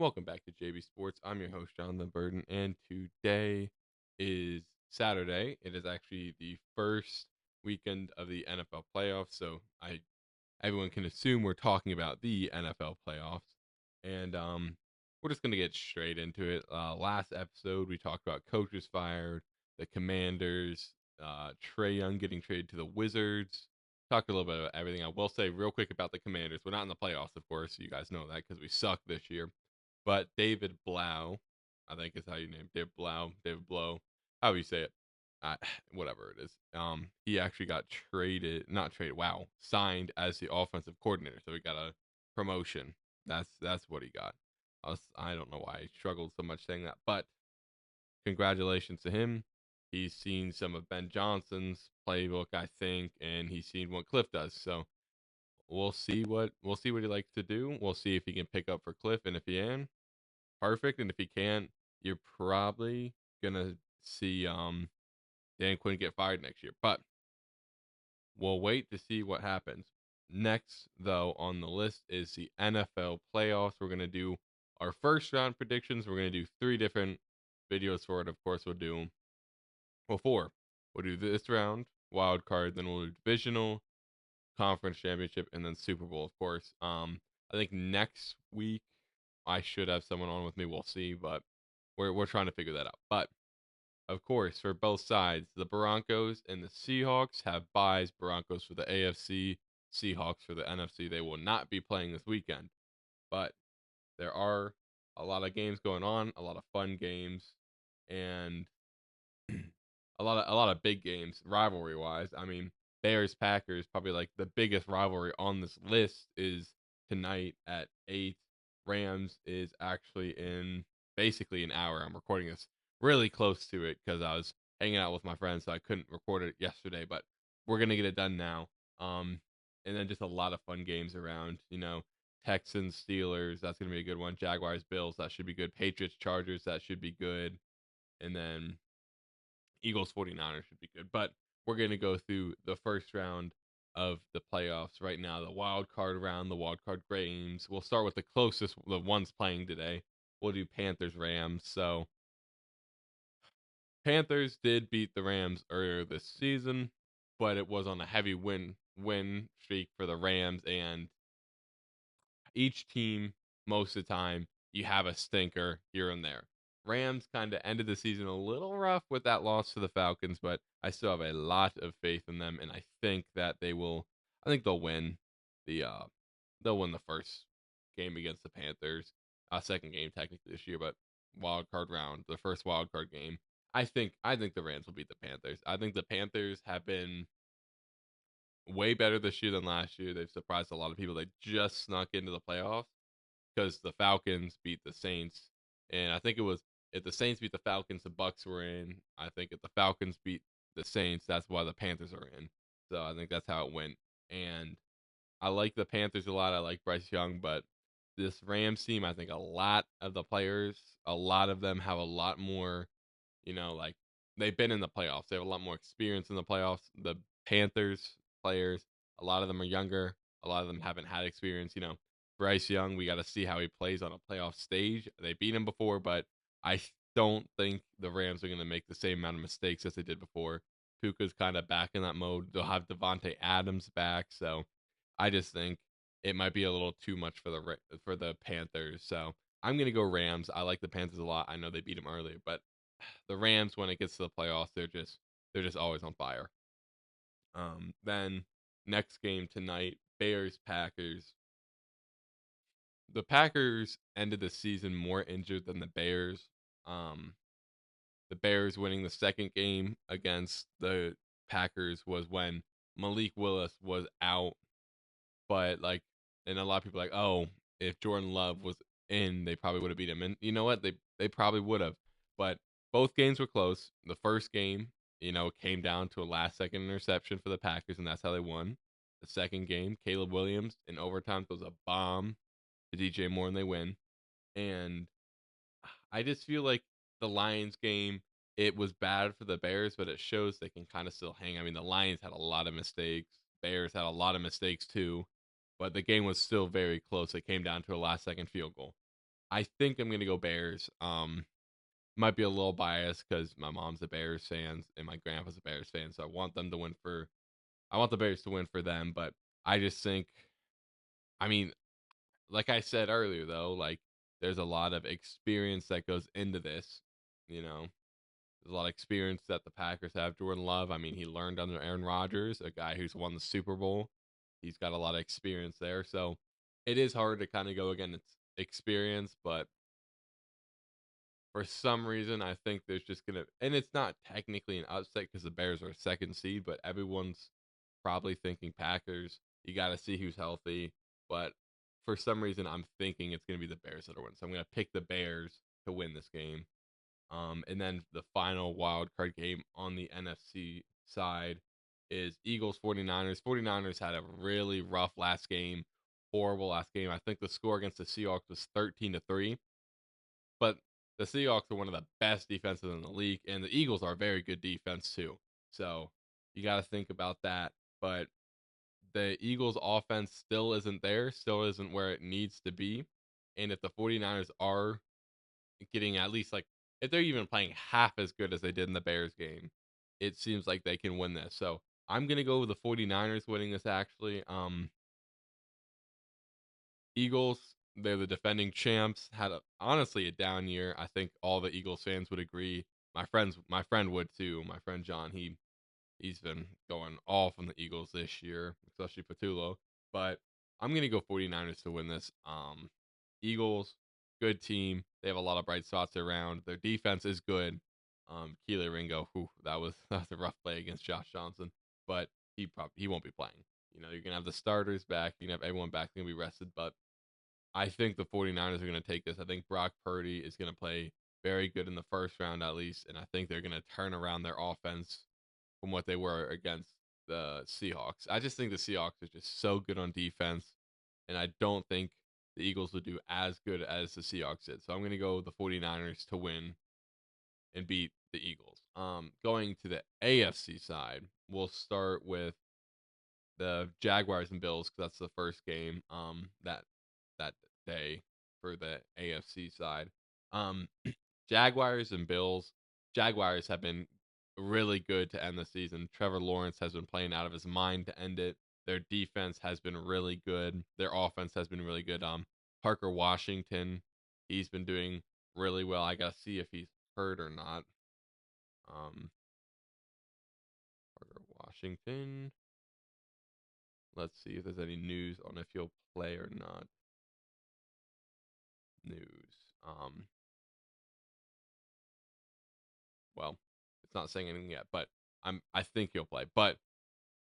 welcome back to JBSports. I'm your host, Jonathan Burden, and today is Saturday. It is actually the first weekend of the NFL playoffs, so everyone can assume we're talking about the NFL playoffs, and we're just gonna get straight into it. Last episode, we talked about coaches fired, the Commanders, Trey Young getting traded to the Wizards. Talked a little bit about everything. I will say real quick about the Commanders. We're not in the playoffs, of course. You guys know that because we suck this year. But David Blau, I think is how you name David Blau, David Blow, how you say it, whatever it is. He actually got traded, not traded. Wow, signed as the offensive coordinator, so he got a promotion. That's what he got. I don't know why I struggled so much saying that, but congratulations to him. He's seen some of Ben Johnson's playbook, I think, and he's seen what Cliff does. So we'll see what he likes to do. We'll see if he can pick up for Cliff, and if he can, perfect. And if he can't, you're probably gonna see Dan Quinn get fired next year. But we'll wait to see what happens. Next, though, on the list is the NFL playoffs. We're gonna do our first round predictions. We're gonna do three different videos for it. Of course, four. We'll do this round, wild card, then we'll do divisional, conference championship, and then Super Bowl, of course. I think next week I should have someone on with me. We'll see, but we're trying to figure that out. But of course, for both sides, the Broncos and the Seahawks have buys. Broncos for the AFC, Seahawks for the NFC. They will not be playing this weekend, but there are a lot of games going on, a lot of fun games, and a lot of big games rivalry wise. I mean, Bears Packers probably like the biggest rivalry on this list is tonight at 8. Rams is actually in basically an hour. I'm recording this really close to it because I was hanging out with my friends, so I couldn't record it yesterday. But we're gonna get it done now. And then just a lot of fun games around. Texans Steelers, that's gonna be a good one. Jaguars Bills, that should be good. Patriots Chargers, that should be good. And then Eagles 49ers should be good. But we're going to go through the first round of the playoffs right now, the wild card round, the wild card games. We'll start with the closest, the ones playing today. We'll do Panthers Rams. So Panthers did beat the Rams earlier this season, but it was on a heavy win streak for the Rams, and each team, most of the time, you have a stinker here and there. Rams kind of ended the season a little rough with that loss to the Falcons, but I still have a lot of faith in them, and I think that they will. I think they'll win the they'll win the first game against the Panthers. Second game technically this year, but wild card round, the first wild card game. I think the Rams will beat the Panthers. I think the Panthers have been way better this year than last year. They've surprised a lot of people. They just snuck into the playoffs because the Falcons beat the Saints, and I think it was if the Saints beat the Falcons, the Bucks were in. I think if the Falcons beat the Saints, that's why the Panthers are in. So I think that's how it went. And I like the Panthers a lot. I like Bryce Young, but this Rams team, I think a lot of the players, a lot of them have a lot more, like they've been in the playoffs. They have a lot more experience in the playoffs. The Panthers players, a lot of them are younger. A lot of them haven't had experience. Bryce Young, we got to see how he plays on a playoff stage. They beat him before, but I don't think the Rams are going to make the same amount of mistakes as they did before. Puka's kind of back in that mode. They'll have Devontae Adams back, so I just think it might be a little too much for the Panthers. So I'm going to go Rams. I like the Panthers a lot. I know they beat them earlier, but the Rams, when it gets to the playoffs, they're just always on fire. Then next game tonight, Bears Packers. The Packers ended the season more injured than the Bears. Um, the Bears winning the second game against the Packers was when Malik Willis was out, but and a lot of people are like, oh, if Jordan Love was in, they probably would have beat him. And you know what? They probably would have. But both games were close. The first game, came down to a last second interception for the Packers, and that's how they won. The second game, Caleb Williams in overtime throws a bomb to DJ Moore and they win. And I just feel like the Lions game, it was bad for the Bears, but it shows they can kind of still hang. I mean, the Lions had a lot of mistakes. Bears had a lot of mistakes too, but the game was still very close. It came down to a last second field goal. I think I'm gonna go Bears. Might be a little biased because my mom's a Bears fan and my grandpa's a Bears fan, so I want the Bears to win for them, but I just think, I mean, like I said earlier though, like there's a lot of experience that goes into this. You know, there's a lot of experience that the Packers have. Jordan Love, I mean, he learned under Aaron Rodgers, a guy who's won the Super Bowl. He's got a lot of experience there, so it is hard to kind of go against experience, but for some reason, I think there's just gonna, and it's not technically an upset because the Bears are a second seed, but everyone's probably thinking Packers. You got to see who's healthy, but for some reason, I'm thinking it's gonna be the Bears that'll win. So I'm gonna pick the Bears to win this game. And then the final wild card game on the NFC side is Eagles 49ers. 49ers had a really rough last game, horrible last game. I think the score against the Seahawks was 13-3. But the Seahawks are one of the best defenses in the league, and the Eagles are a very good defense too. So you got to think about that. But the Eagles' offense still isn't there, still isn't where it needs to be. And if the 49ers are getting at least like, if they're even playing half as good as they did in the Bears game, it seems like they can win this. So I'm going to go with the 49ers winning this actually. Eagles, they're the defending champs. Had honestly a down year. I think all the Eagles fans would agree. My friend would too. My friend John, he's been going off on the Eagles this year, especially Patullo. But I'm gonna go 49ers to win this. Eagles, good team. They have a lot of bright spots around. Their defense is good. Keely Ringo, that was that was a rough play against Josh Johnson, but he won't be playing. You know, you're gonna have the starters back. You can have everyone back. They're gonna be rested, but I think the 49ers are going to take this. I think Brock Purdy is going to play very good in the first round, at least. And I think they're going to turn around their offense from what they were against the Seahawks. I just think the Seahawks are just so good on defense. And I don't think the Eagles will do as good as the Seahawks did. So I'm going to go with the 49ers to win and beat the Eagles. Going to the AFC side, we'll start with the Jaguars and Bills because that's the first game that day for the AFC side. Um, Jaguars and Bills. Jaguars have been really good to end the season. Trevor Lawrence has been playing out of his mind to end it. Their defense has been really good. Their offense has been really good. Parker Washington, he's been doing really well. I gotta see if he's hurt or not. Um, Parker Washington. Let's see if there's any news on if he'll play or not. News. Well, it's not saying anything yet, but I think he'll play. But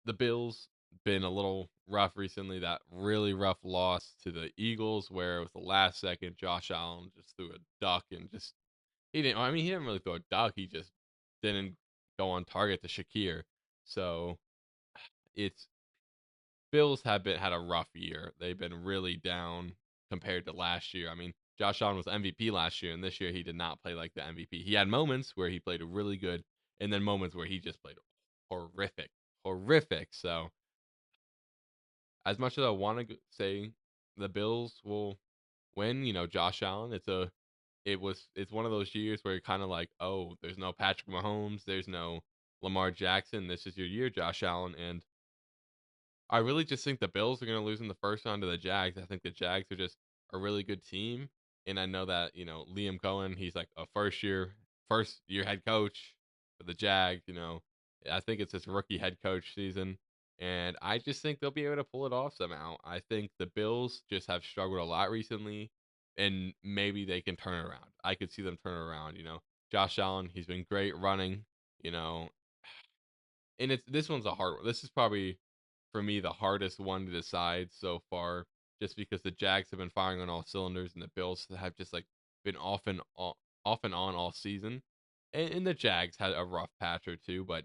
the Bills been a little rough recently. That really rough loss to the Eagles, where it was the last second Josh Allen just threw a duck and just he didn't. I mean, he didn't really throw a duck. He just didn't go on target to Shakir. So it's Bills have had a rough year. They've been really down compared to last year. I mean, Josh Allen was MVP last year, and this year he did not play like the MVP. He had moments where he played really good, and then moments where he just played horrific, horrific. So, as much as I want to say the Bills will win, you know, Josh Allen, it's one of those years where you're kind of like, oh, there's no Patrick Mahomes, there's no Lamar Jackson. This is your year, Josh Allen, and I really just think the Bills are going to lose in the first round to the Jags. I think the Jags are just a really good team, and I know that Liam Cohen, he's like a first year head coach for the Jags. I think it's his rookie head coach season, and I just think they'll be able to pull it off somehow. I think the Bills just have struggled a lot recently, and maybe they can turn it around. I could see them turn it around. Josh Allen, he's been great running. You know, and this one's a hard one. This is probably for me the hardest one to decide so far, just because the Jags have been firing on all cylinders and the Bills have just like been off and on all season, and the Jags had a rough patch or two, but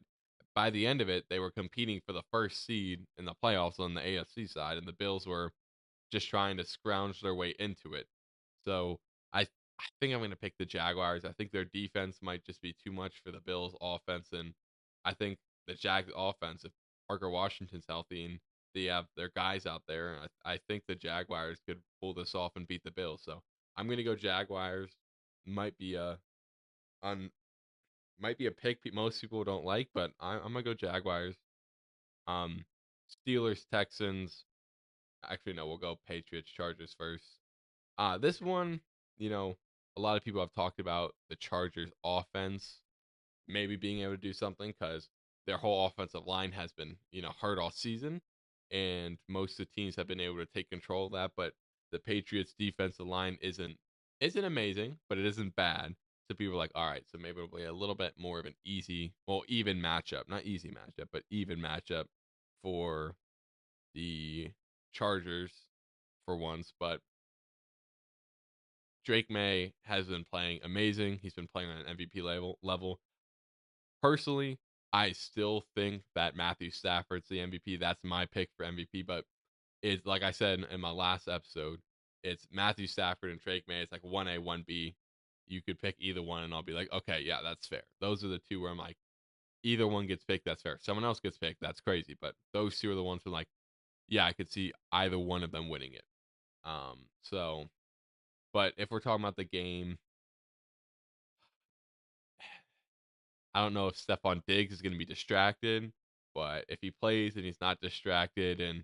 by the end of it, they were competing for the first seed in the playoffs on the AFC side, and the Bills were just trying to scrounge their way into it. So I think I'm going to pick the Jaguars. I think their defense might just be too much for the Bills' offense, and I think the Jags' offense, if Parker Washington's healthy and they have their guys out there, I think the Jaguars could pull this off and beat the Bills. So I'm gonna go Jaguars. Might be a un might be a pick most people don't like, but I'm gonna go Jaguars. Um, Steelers, Texans. Actually, no, we'll go Patriots, Chargers first. This one, you know, a lot of people have talked about the Chargers offense maybe being able to do something because their whole offensive line has been, hurt all season, and most of the teams have been able to take control of that. But the Patriots' defensive line isn't amazing, but it isn't bad. So people are like, all right, so maybe it'll be a little bit more of an even matchup, not easy matchup, but even matchup for the Chargers for once. But Drake May has been playing amazing. He's been playing on an MVP level. Personally, I still think that Matthew Stafford's the MVP. That's my pick for MVP. But it's like I said in my last episode, it's Matthew Stafford and Drake May. It's like 1A, 1B. You could pick either one, and I'll be like, okay, yeah, that's fair. Those are the two where I'm like, either one gets picked, that's fair. Someone else gets picked, that's crazy. But those two are the ones where like, yeah, I could see either one of them winning it. So, but if we're talking about the game, I don't know if Stephon Diggs is going to be distracted, but if he plays and he's not distracted and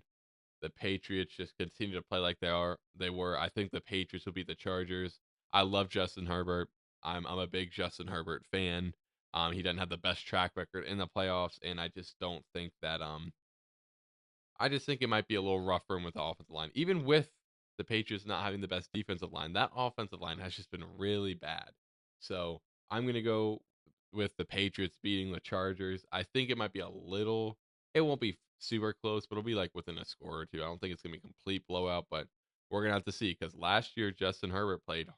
the Patriots just continue to play like they were, I think the Patriots will beat the Chargers. I love Justin Herbert. I'm a big Justin Herbert fan. He doesn't have the best track record in the playoffs, and I just don't think that I just think it might be a little rougher with the offensive line. Even with the Patriots not having the best defensive line, that offensive line has just been really bad. So I'm going to go with the Patriots beating the Chargers. I think it might be it won't be super close, but it'll be like within a score or two. I don't think it's going to be a complete blowout, but we're going to have to see because last year Justin Herbert played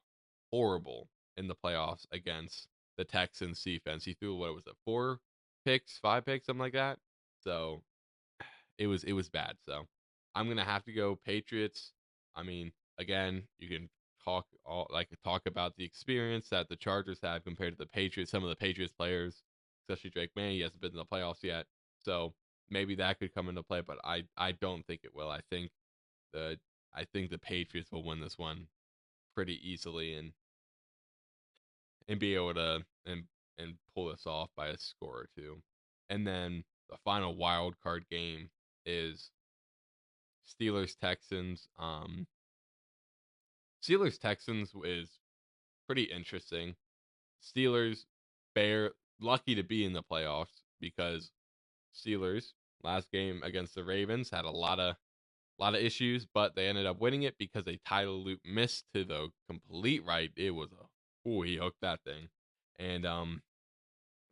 horrible in the playoffs against the Texans defense. He threw, what was it, 4 picks, 5 picks, something like that. So it was bad. So I'm gonna have to go Patriots. I mean, again, you can talk about the experience that the Chargers have compared to the Patriots. Some of the Patriots players, especially Drake May, he hasn't been in the playoffs yet, so maybe that could come into play. But I don't think it will. The I think the Patriots will win this one pretty easily and be able to and pull this off by a score or two. And then the final wild card game is Steelers Texans. Steelers Texans is pretty interesting. Steelers bear lucky to be in the playoffs because Steelers last game against the Ravens had a lot of issues, but they ended up winning it because a title loop missed to the complete right. It was he hooked that thing, and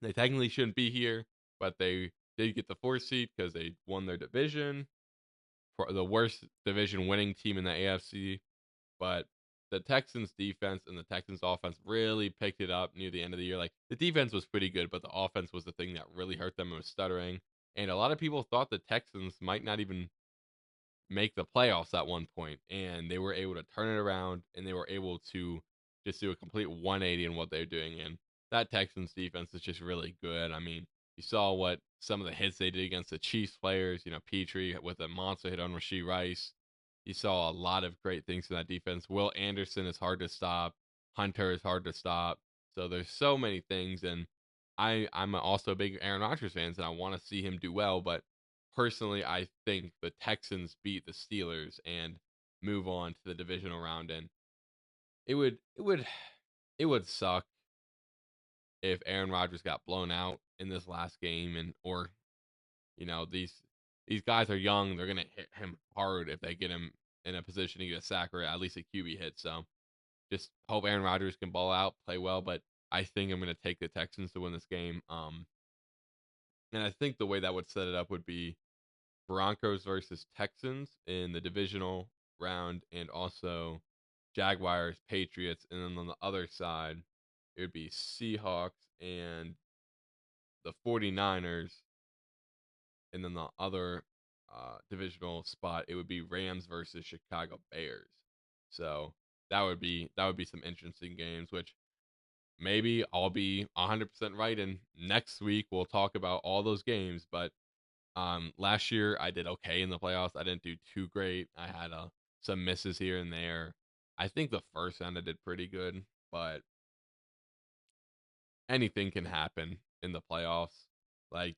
they technically shouldn't be here, but they did get the 4th seed because they won their division, for the worst division winning team in the AFC. But the Texans defense and the Texans offense really picked it up near the end of the year. Like the defense was pretty good, but the offense was the thing that really hurt them and was stuttering. And a lot of people thought the Texans might not even make the playoffs at one point, and they were able to turn it around and they were able to just do a complete 180 in what they're doing. And that Texans defense is just really good. I mean, you saw what some of the hits they did against the Chiefs players, Petrie with a monster hit on Rashee Rice. You saw a lot of great things in that defense. Will Anderson is hard to stop. Hunter is hard to stop. So there's so many things, and I'm also a big Aaron Rodgers fan, and I want to see him do well. But personally, I think the Texans beat the Steelers and move on to the divisional round, and it would it would it would suck if Aaron Rodgers got blown out in this last game, and or these guys are young, they're gonna hit him hard if they get him in a position to get a sack or at least a QB hit. So just hope Aaron Rodgers can ball out, play well, but I think I'm gonna take the Texans to win this game. And I think the way that would set it up would be Broncos versus Texans in the divisional round, and also Jaguars, Patriots, and then on the other side, it would be Seahawks and the 49ers, and then the other divisional spot, it would be Rams versus Chicago Bears. So that would be some interesting games, which maybe I'll be 100% right, and next week we'll talk about all those games. But last year I did okay in the playoffs. I didn't do too great. I had some misses here and there. I think the first round I did pretty good, but anything can happen in the playoffs. Like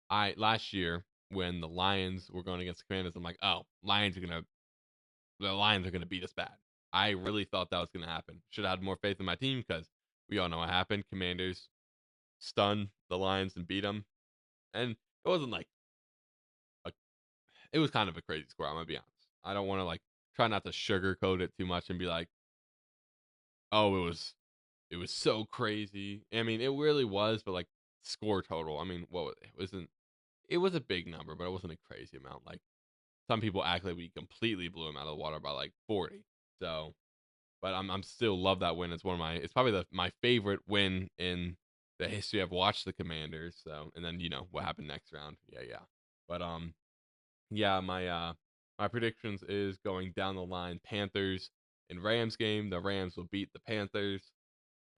I last year when the Lions were going against the Commanders, I'm like, oh, the Lions are gonna beat us bad. I really thought that was gonna happen. Should have had more faith in my team because we all know what happened. Commanders stunned the Lions and beat them, and it wasn't like a, it was kind of a crazy score. I'm gonna be honest. I don't want to like try not to sugarcoat it too much and be like, oh, it was so crazy. I mean, it really was, but like score total. I mean, what was it? It was a big number, but it wasn't a crazy amount. Like some people act like we completely blew them out of the water by like 40. So, but I'm still love that win. It's one of it's probably my favorite win in the history. I've watched the Commanders. So, and then what happened next round. Yeah, yeah. But yeah, my predictions is going down the line. Panthers and Rams game. The Rams will beat the Panthers.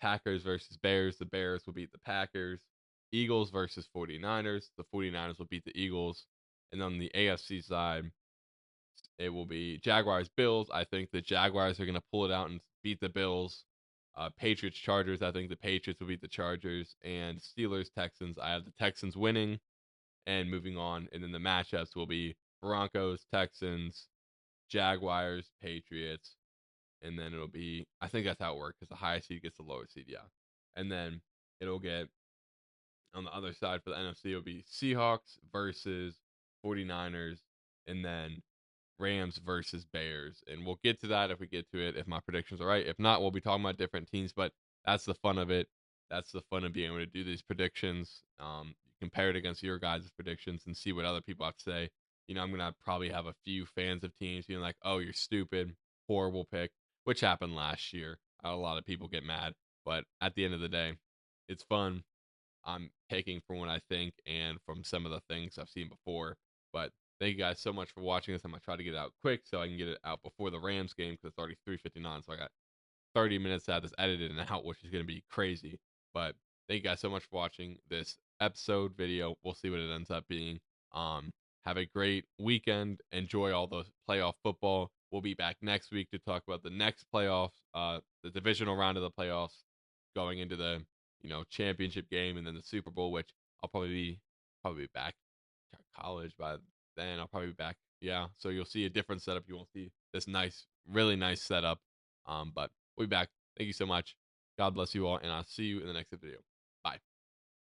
Packers versus Bears. The Bears will beat the Packers. Eagles versus 49ers. The 49ers will beat the Eagles. And on the AFC side, it will be Jaguars Bills. I think the Jaguars are going to pull it out and beat the Bills. Patriots Chargers. I think the Patriots will beat the Chargers. And Steelers Texans. I have the Texans winning and moving on. And then the matchups will be Broncos Texans, Jaguars Patriots, and then it'll be I think that's how it works because the highest seed gets the lower seed, yeah. And then it'll get on the other side for the NFC it'll be Seahawks versus 49ers, and then Rams versus Bears. And we'll get to that if we get to it, if my predictions are right. If not, we'll be talking about different teams, but that's the fun of it. That's the fun of being able to do these predictions. Compare it against your guys' predictions and see what other people have to say. I'm going to probably have a few fans of teams being like, oh, you're stupid, horrible pick, which happened last year. A lot of people get mad, but at the end of the day, it's fun. I'm taking from what I think and from some of the things I've seen before. But thank you guys so much for watching this. I'm gonna try to get it out quick so I can get it out before the Rams game because it's already 3:59. So I got 30 minutes to have this edited and out, which is gonna be crazy. But thank you guys so much for watching this episode video. We'll see what it ends up being. Have a great weekend. Enjoy all the playoff football. We'll be back next week to talk about the next playoffs, the divisional round of the playoffs, going into the championship game and then the Super Bowl, which I'll probably be back to college by then. I'll probably be back. Yeah, so you'll see a different setup. You won't see this nice, really nice setup. But we'll be back. Thank you so much. God bless you all, and I'll see you in the next video.